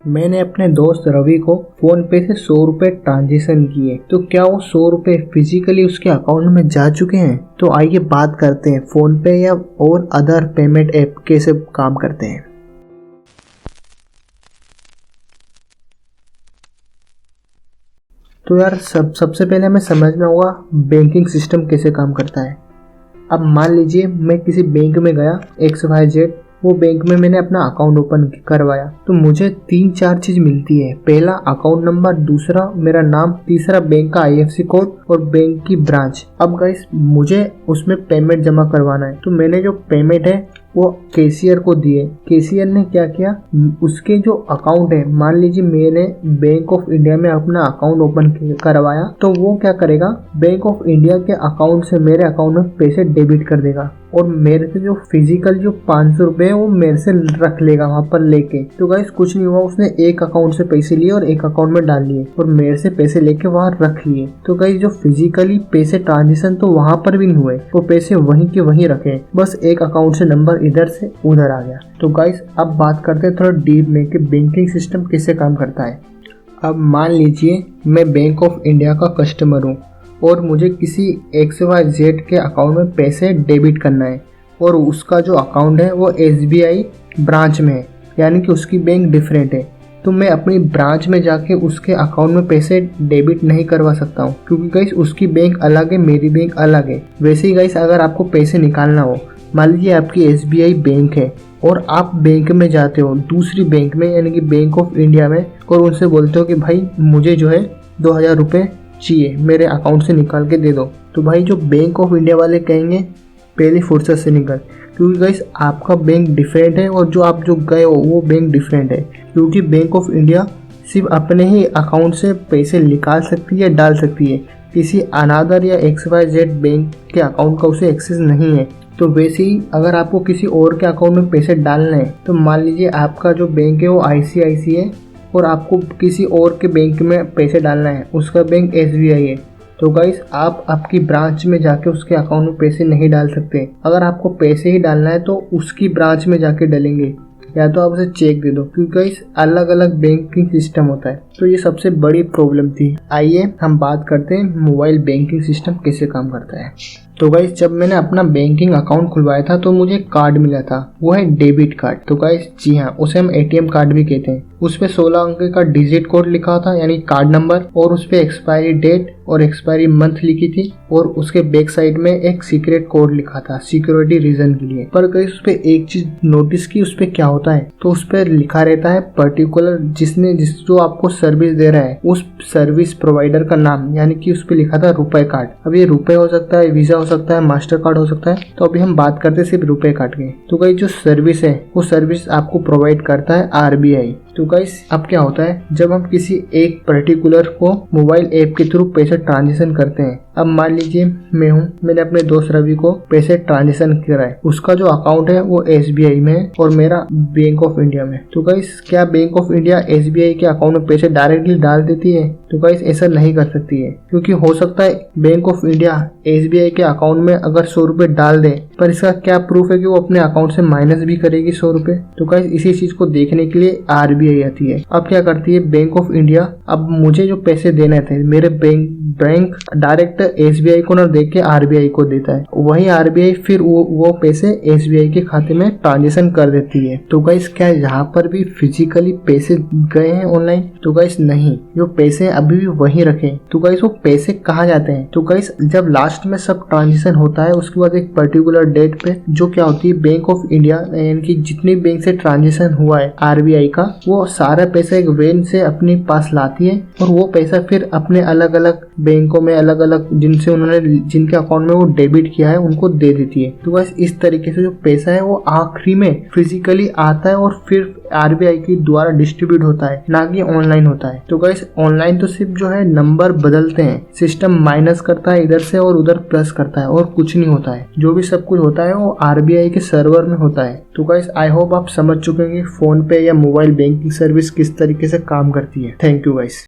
मैंने अपने दोस्त रवि को फोन पे से 100 रुपए ट्रांजेक्शन किए, तो क्या वो 100 रुपए फिजिकली उसके अकाउंट में जा चुके हैं? तो आइए बात करते हैं फोन पे या और अदर पेमेंट ऐप कैसे काम करते हैं। तो यार सबसे पहले हमें समझना होगा बैंकिंग सिस्टम कैसे काम करता है। अब मान लीजिए मैं किसी बैंक में गया XYZ, वो बैंक में मैंने अपना अकाउंट ओपन करवाया, तो मुझे 3-4 चीज मिलती है। पहला अकाउंट नंबर, दूसरा मेरा नाम, तीसरा बैंक का IFSC कोड और बैंक की ब्रांच। अब गाइस मुझे उसमें पेमेंट जमा करवाना है, तो मैंने जो पेमेंट है वो कैशियर को दिए। कैशियर ने क्या किया, उसके जो अकाउंट है, मान लीजिए मैंने बैंक ऑफ इंडिया में अपना अकाउंट ओपन करवाया, तो वो क्या करेगा, बैंक ऑफ इंडिया के अकाउंट से मेरे अकाउंट में पैसे डेबिट कर देगा और मेरे से जो फिजिकल जो 500 रुपए है वो मेरे से रख लेगा वहां पर लेके। तो गाइस कुछ नहीं हुआ, उसने एक अकाउंट से पैसे लिए और एक अकाउंट में डाल लिए और मेरे से पैसे लेके वहां रख लिए। तो गाइस जो फिजिकली पैसे ट्रांजेक्शन तो वहां पर भी नहीं हुए, वो पैसे वहीं के वहीं रखे, बस एक अकाउंट से नंबर इधर से उधर आ गया। तो गाइस अब बात करते हैं थोड़ा डीप में कि बैंकिंग सिस्टम कैसे काम करता है। अब मान लीजिए मैं बैंक ऑफ इंडिया का कस्टमर हूँ और मुझे किसी XYZ के अकाउंट में पैसे डेबिट करना है और उसका जो अकाउंट है वो SBI ब्रांच में है, यानी कि उसकी बैंक डिफरेंट है। तो मैं अपनी ब्रांच में जाके उसके अकाउंट में पैसे डेबिट नहीं करवा सकता हूँ, क्योंकि गाइस उसकी बैंक अलग है, मेरी बैंक अलग है। वैसे ही गाइस अगर आपको पैसे निकालना हो, मान लीजिए आपकी SBI बैंक है और आप बैंक में जाते हो दूसरी बैंक में, यानी कि बैंक ऑफ इंडिया में, और उनसे बोलते हो कि भाई मुझे जो है 2000 रुपये चाहिए, मेरे अकाउंट से निकाल के दे दो। तो भाई जो बैंक ऑफ इंडिया वाले कहेंगे पहली फुर्सत से निकल, क्योंकि गाइस आपका बैंक डिफरेंट है और जो आप जो गए हो वो बैंक डिफरेंट है। क्योंकि बैंक ऑफ इंडिया सिर्फ अपने ही अकाउंट से पैसे निकाल सकती है, डाल सकती है, किसी अनादर या XYZ बैंक के अकाउंट का उसे एक्सेस नहीं है। तो वैसे ही अगर आपको किसी और के अकाउंट में पैसे डालने हैं, तो मान लीजिए आपका जो बैंक है वो ICICI है और आपको किसी और के बैंक में पैसे डालना है, उसका बैंक SBI है। तो गाइस आप आपकी ब्रांच में जाके उसके अकाउंट में पैसे नहीं डाल सकते। अगर आपको पैसे ही डालना है तो उसकी ब्रांच में जाके डालेंगे, या तो आप उसे चेक दे दो, क्योंकि गाइस अलग अलग बैंकिंग सिस्टम होता है। तो ये सबसे बड़ी प्रॉब्लम थी। आइए हम बात करते हैं मोबाइल बैंकिंग सिस्टम कैसे काम करता है। तो गाइस जब मैंने अपना बैंकिंग अकाउंट खुलवाया था तो मुझे कार्ड मिला था, वो है डेबिट कार्ड। तो गाइस जी हाँ, उसे हम ATM कार्ड भी कहते हैं। उसपे 16 अंक का डिजिट कोड लिखा था, यानी कार्ड नंबर, और उसपे एक्सपायरी डेट और एक्सपायरी मंथ लिखी थी, और उसके बैक साइड में एक सीक्रेट कोड लिखा था सिक्योरिटी रीजन के लिए। पर गाइस उसपे एक चीज नोटिस की, उसपे क्या होता है, तो उसपे लिखा रहता है पर्टिकुलर जो आपको सर्विस दे रहा है उस सर्विस प्रोवाइडर का नाम, यानी कि उसपे लिखा था रुपए कार्ड। अब ये रुपए हो सकता है, वीजा हो सकता है, मास्टर कार्ड हो सकता है। तो अभी हम बात करते हैं सिर्फ रुपए कार्ड की। तो गाइस जो सर्विस है वो सर्विस आपको प्रोवाइड करता है RBI। तो गाइस अब क्या होता है, जब हम किसी एक पर्टिकुलर को मोबाइल ऐप के थ्रू पैसे ट्रांजेक्शन करते हैं, अब मान लीजिए मैं हूँ, मैंने अपने दोस्त रवि को पैसे ट्रांजेक्शन करा है, उसका जो अकाउंट है वो SBI में है और मेरा बैंक ऑफ इंडिया में। तो गाइस क्या बैंक ऑफ इंडिया SBI के अकाउंट में पैसे डायरेक्टली डाल देती है? तो गाइस ऐसा नहीं कर सकती है, क्योंकि हो सकता है बैंक ऑफ इंडिया SBI के अकाउंट में अगर 100 रुपए डाल दे, पर इसका क्या प्रूफ है कि वो अपने अकाउंट से माइनस भी करेगी 100 रुपए? तो गाइस इसी चीज को देखने के लिए RBI आती है। अब क्या करती है बैंक ऑफ इंडिया, अब मुझे जो पैसे देने थे मेरे बैंक डायरेक्ट SBI को न देके RBI को देता है, वही RBI फिर वो पैसे SBI के खाते में ट्रांजेक्शन कर देती है। तो गाइस क्या यहाँ पर भी फिजिकली पैसे गए हैं ऑनलाइन? तो गाइस नहीं, जो पैसे अभी भी वही रखे। तो गाइस वो पैसे कहाँ जाते हैं? तो गाइस जब लास्ट में सब ट्रांजेक्शन होता है उसके बाद एक पर्टिकुलर डेट पे जो क्या होती है, बैंक ऑफ इंडिया यानी कि जितने बैंक से ट्रांजेक्शन हुआ है RBI का, वो सारा पैसा एक वैन से अपने पास लाती है और वो पैसा फिर अपने अलग अलग बैंकों में अलग अलग जिनके अकाउंट में वो डेबिट किया है उनको दे देती है। तो बस इस तरीके से जो पैसा है वो आखिरी में फिजिकली आता है और फिर RBI के द्वारा डिस्ट्रीब्यूट होता है, ना कि ऑनलाइन होता है। तो गाइस ऑनलाइन तो सिर्फ जो है नंबर बदलते हैं, सिस्टम माइनस करता है इधर से और उधर प्लस करता है, और कुछ नहीं होता है। जो भी सब कुछ होता है वो RBI के सर्वर में होता है। तो गाइस आई होप आप समझ चुके हैं फोन पे या मोबाइल बैंकिंग सर्विस किस तरीके से काम करती है। Thank you guys.